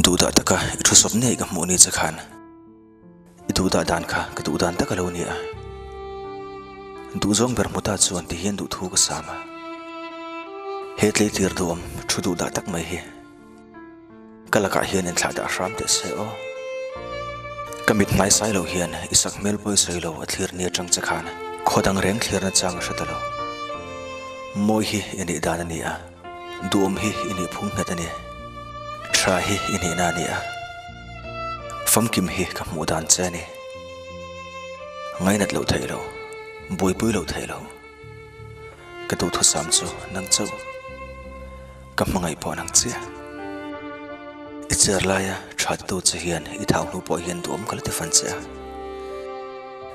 duda taka itu sopne ka mo ni chakhan duda dan kha ka dudan taka lo ni a du zong ber muta chuan ti hian du thu ka sama hetle tir duam thu duda tak mai hi kalaka hian en thlada ram te se o kamit ngai sai lo hian isak mel poi sai lo athlir ni atang chakhan khodang reng thlir na chang hratalo moi hi eni dan ani a duam hi ini phung na tani tra hi ini na ni a famkim hi ka mu dan chani ngai nat lo thailo boi pui lo thailo ka tu thu sam chu nang chau ka mangai po nang chia ichar laya that tu che hian I thau nu po hian duam kal te fan cha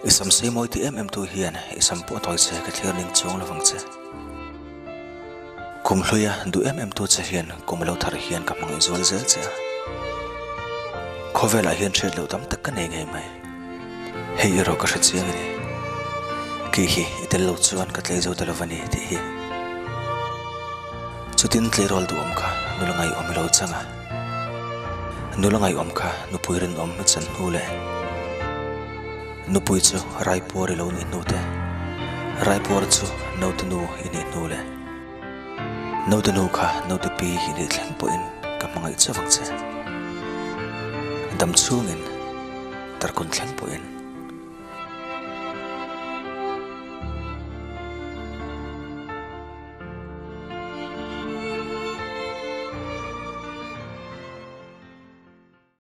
isam se moi ti em tu hian isam po thoi che ka thlir ning chong lo wang che kum hloya du em tu che hian kum lo thar hian ka mangai zol zel cha khovela hian thret lo tam tak ka nei ngai mai hei ro ka chiang ni ki hi itel lo chuan ka tlei zo talovani ti hi chutin tlerol du om kha nulangai omilo changa nulangai om kha nupuirin om chan hule nupui chu raipur lo ni nute raipur chu notnu ini nule notnu kha notepi ini thleng poin ka mangai chawang che dam chungin tarkun thleng poin